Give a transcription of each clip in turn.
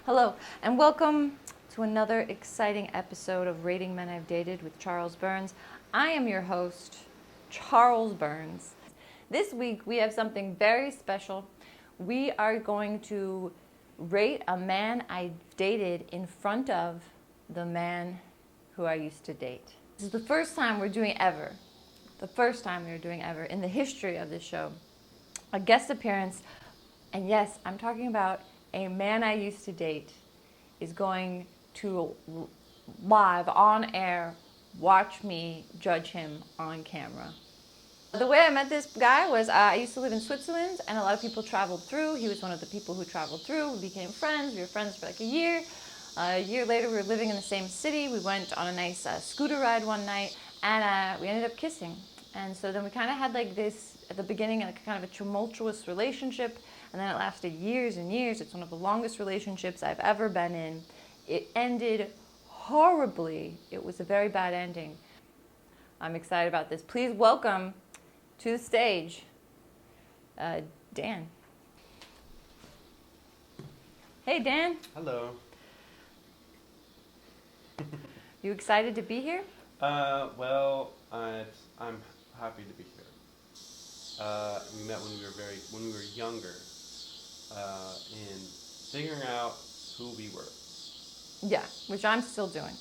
Hello, and welcome to another exciting episode of Rating Men I've Dated with Charles Burns. I am your host, Charles Burns. This week we have something very special. We are going to rate a man I dated in front of the man who I used to date. This is the first time we're doing ever. The first time we are doing ever in the history of this show. A guest appearance, and yes, I'm talking about a man I used to date is going to live on air watch me judge him on camera. The way I met this guy was I used to live in Switzerland, and a lot of people traveled through. He was one of the people who traveled through. We became friends. We were friends for like a year. A year later, we were living in the same city. We went on a nice scooter ride one night, and we ended up kissing. And so then we kind of had like this, at the beginning, like kind of a tumultuous relationship. And then it lasted years and years. It's one of the longest relationships I've ever been in. It ended horribly. It was a very bad ending. I'm excited about this. Please welcome to the stage, Dan. Hey, Dan. Hello. You excited to be here? Well, I'm happy to be here. We met when we were younger, in figuring out who we were. Yeah, which I'm still doing.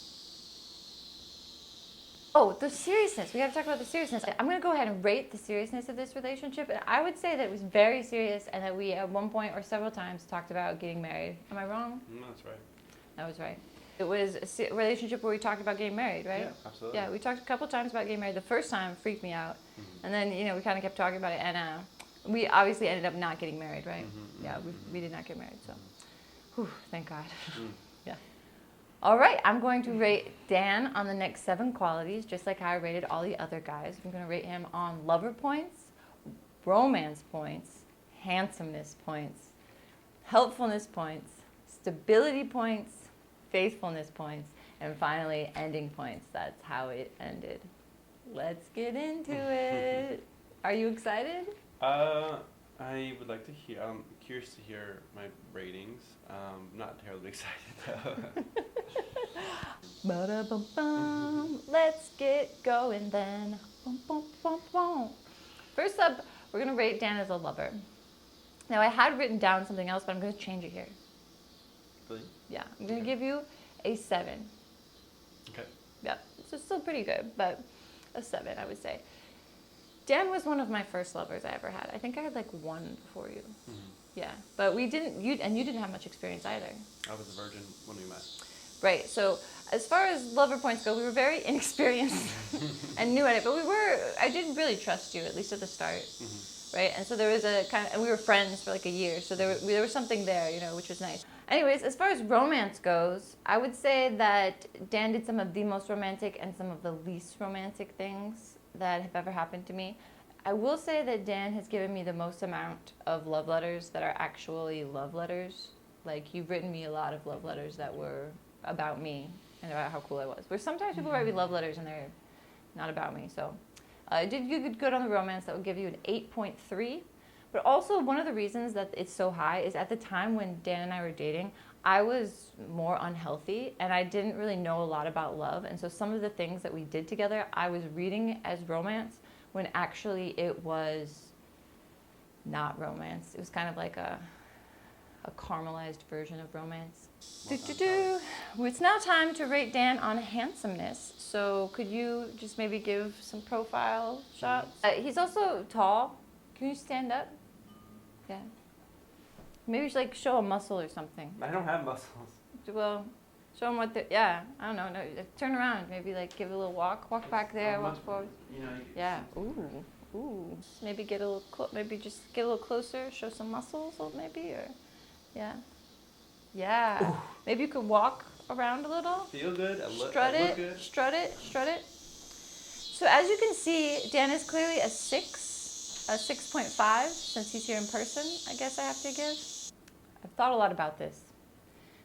Oh, the seriousness. We got to talk about the seriousness. I'm going to go ahead and rate the seriousness of this relationship. And I would say that it was very serious and that we at one point or several times talked about getting married. Am I wrong? No, that's right. That was right. It was a relationship where we talked about getting married, right? Yeah, absolutely. Yeah, we talked a couple times about getting married. The first time freaked me out. Mm-hmm. And then, we kind of kept talking about it. And we obviously ended up not getting married, right? Mm-hmm, yeah, we did not get married. So, whew, thank God. Yeah. All right, I'm going to rate Dan on the next 7 qualities, just like how I rated all the other guys. I'm going to rate him on lover points, romance points, handsomeness points, helpfulness points, stability points, faithfulness points, and finally ending points. That's how it ended. Let's get into it. Are you excited? I would like to hear. I'm curious to hear my ratings. Not terribly excited though. Ba-da-bum-bum. Let's get going then. Bum, bum, bum, bum. First up, we're going to rate Dan as a lover. Now, I had written down something else, but I'm going to change it here. Really? Yeah, I'm going to give you a 7. Okay. Yeah, so still pretty good, but a 7, I would say. Dan was one of my first lovers I ever had. I think I had like one before you. Mm-hmm. Yeah, but we didn't, you didn't have much experience either. I was a virgin when we met. Right, so as far as lover points go, we were very inexperienced and new at it, but I did really trust you, at least at the start, right? And so there was and we were friends for like a year, so there was something there, which was nice. Anyways, as far as romance goes, I would say that Dan did some of the most romantic and some of the least romantic things that have ever happened to me. I will say that Dan has given me the most amount of love letters that are actually love letters. Like, you've written me a lot of love letters that were about me and about how cool I was. Where sometimes people write me love letters and they're not about me. So I did good on the romance. That would give you an 8.3. But also, one of the reasons that it's so high is at the time when Dan and I were dating, I was more unhealthy and I didn't really know a lot about love. And so some of the things that we did together, I was reading as romance when actually it was not romance. It was kind of like a caramelized version of romance. It's now time to rate Dan on handsomeness. So could you just maybe give some profile shots? He's also tall. Can you stand up? Yeah. Maybe you should show a muscle or something. I don't have muscles. Well, show them what I don't know. No, turn around. Maybe give it a little walk. Walk back there. Walk forward. Yeah. Ooh. Maybe get a little maybe just get a little closer. Show some muscles, maybe, or yeah. Ooh. Maybe you could walk around a little. Feel good. Strut it. Strut it. So as you can see, Dan is clearly a 6.5 since he's here in person. I guess I have to give. I've thought a lot about this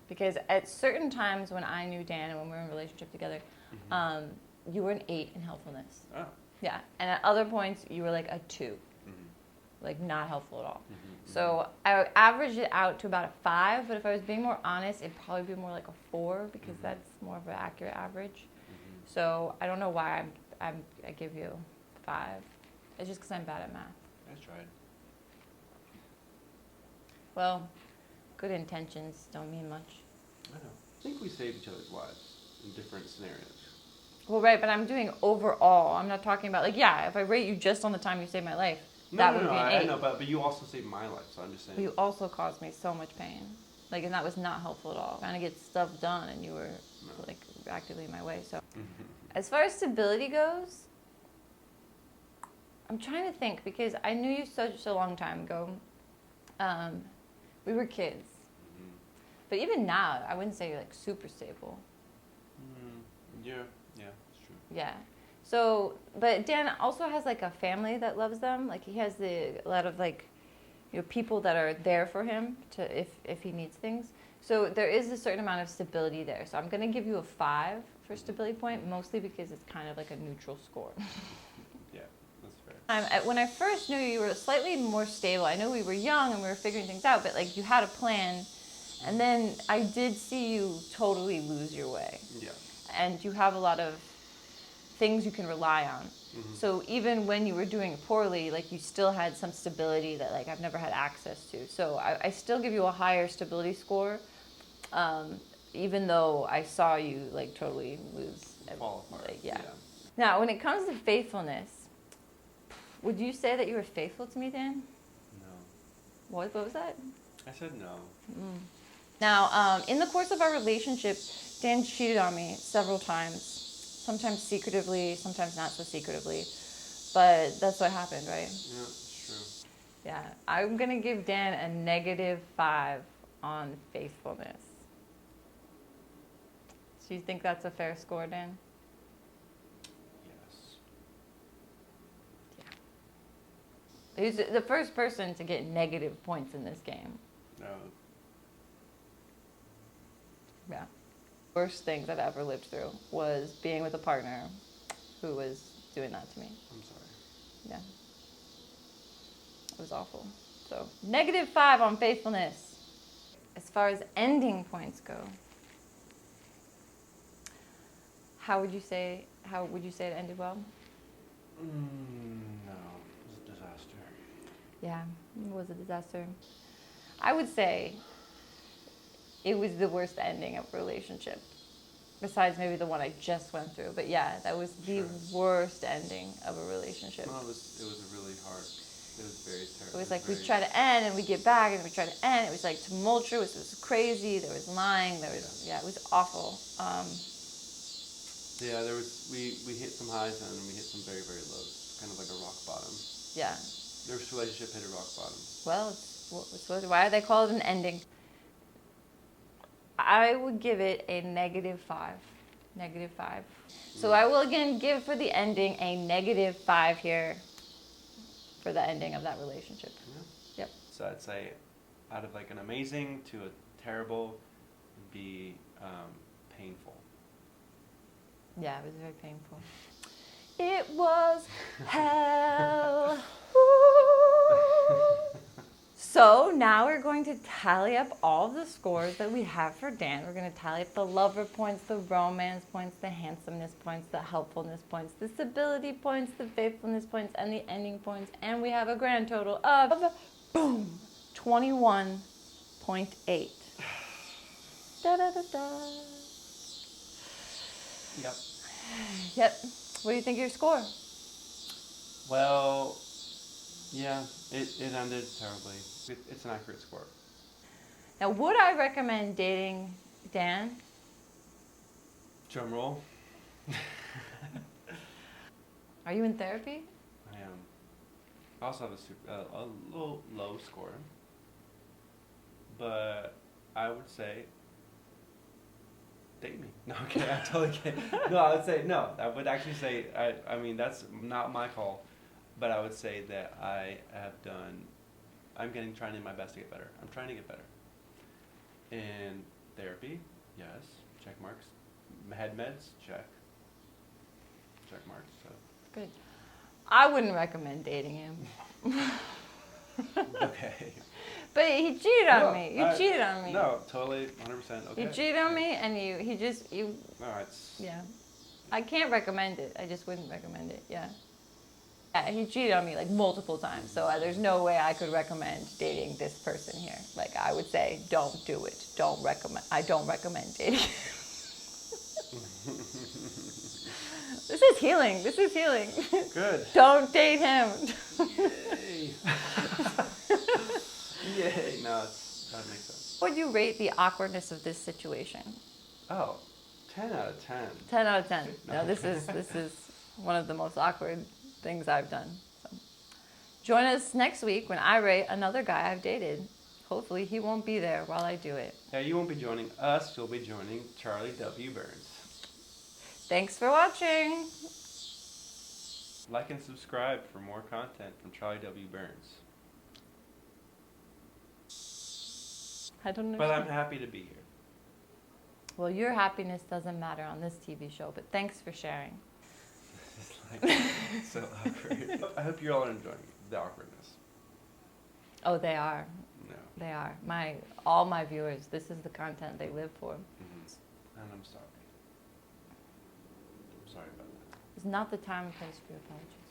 because at certain times when I knew Dan and when we were in a relationship together, you were an 8 in helpfulness. Oh. Yeah, and at other points you were like a 2, like not helpful at all. So I averaged it out to about a 5, but if I was being more honest, it'd probably be more like a 4 because that's more of an accurate average. So I don't know why I give you 5. It's just because I'm bad at math. I tried. Well, good intentions don't mean much. I know. I think we save each other's lives in different scenarios. Well, right, but I'm doing overall. I'm not talking about, like, yeah, if I rate you just on the time you saved my life, that would be an 8. I know, but you also saved my life, so I'm just saying. But you also caused me so much pain. Like, and that was not helpful at all. Trying to get stuff done, and you were, like, actively in my way, so. As far as stability goes, I'm trying to think, because I knew you such a long time ago. We were kids. But even now, I wouldn't say you're, like, super stable. Yeah, it's true. Yeah. So, but Dan also has, like, a family that loves them. Like, he has a lot of, like, people that are there for him if he needs things. So there is a certain amount of stability there. So I'm going to give you a 5 for stability point, mostly because it's kind of like a neutral score. Yeah, that's fair. When I first knew you were slightly more stable. I know we were young and we were figuring things out, but, like, you had a plan. And then I did see you totally lose your way. Yeah. And you have a lot of things you can rely on. So even when you were doing poorly, like, you still had some stability that, like, I've never had access to. So I still give you a higher stability score, even though I saw you, like, totally lose. Fall apart. Like, yeah. Now, when it comes to faithfulness, would you say that you were faithful to me, Dan? No. What was that? I said no. Now, in the course of our relationship, Dan cheated on me several times. Sometimes secretively, sometimes not so secretively. But that's what happened, right? Yeah, it's true. Yeah. I'm going to give Dan a -5 on faithfulness. Do you think that's a fair score, Dan? Yes. Yeah. He's the first person to get negative points in this game. No. Yeah. Worst things I've ever lived through was being with a partner who was doing that to me. I'm sorry. Yeah. It was awful. So, -5 on faithfulness. As far as ending points go, how would you say it ended well? No, it was a disaster. Yeah, it was a disaster. I would say it was the worst ending of a relationship, besides maybe the one I just went through. But yeah, that was the worst ending of a relationship. No, it was really hard. It was very terrible. It was like we'd try to end and we'd get back and we'd try to end. It was like tumultuous. It was crazy. There was lying. There was it was awful. Yeah, we hit some highs and we hit some very, very lows. Kind of like a rock bottom. Yeah. Their relationship hit a rock bottom. Well, why do they call it an ending? I would give it a -5. -5. So I will again give for the ending a -5 here for the ending of that relationship. Yeah. Yep. So I'd say out of like an amazing to a terrible would be painful. Yeah, it was very painful. It was hell. So now we're going to tally up all the scores that we have for Dan. We're going to tally up the lover points, the romance points, the handsomeness points, the helpfulness points, the stability points, the faithfulness points, and the ending points. And we have a grand total of, boom, 21.8. Da-da-da-da. Yep. Yep. What do you think of your score? Well, yeah, it ended terribly. It's an accurate score. Now, would I recommend dating Dan? Drum roll. Are you in therapy? I am. I also have a little low score, but I would say date me. No, okay, I totally kidding. No, I would say no. I would actually say I mean that's not my call, but I would say that I'm trying to do my best to get better. I'm trying to get better. In therapy, yes, check marks. Head meds, check. Check marks. So. Good. I wouldn't recommend dating him. Okay. But he cheated on No, me. You cheated on me. No, totally, 100% okay. You cheated on me, and you. No, it's... Yeah. I can't recommend it. I just wouldn't recommend it. Yeah. Yeah, he cheated on me like multiple times, so there's no way I could recommend dating this person here. Like I would say, don't do it. Don't recommend. I don't recommend dating. This is healing. This is healing. Good. Don't date him. Yay. Yay. No, that makes sense. What would you rate the awkwardness of this situation? Oh, 10 out of 10. 10 out of 10. No, this is one of the most awkward things I've done. So. Join us next week when I rate another guy I've dated. Hopefully he won't be there while I do it. Yeah, you won't be joining us. You'll be joining Charlie W. Burns. Thanks for watching. Like and subscribe for more content from Charlie W. Burns. I don't know. But I'm happy to be here. Well, your happiness doesn't matter on this TV show, but thanks for sharing. It's like so awkward. I hope you all are enjoying the awkwardness. Oh, they are. No. They are. All my viewers, this is the content they live for. Mm-hmm. And I'm sorry. I'm sorry about that. It's not the time and place for your apologies.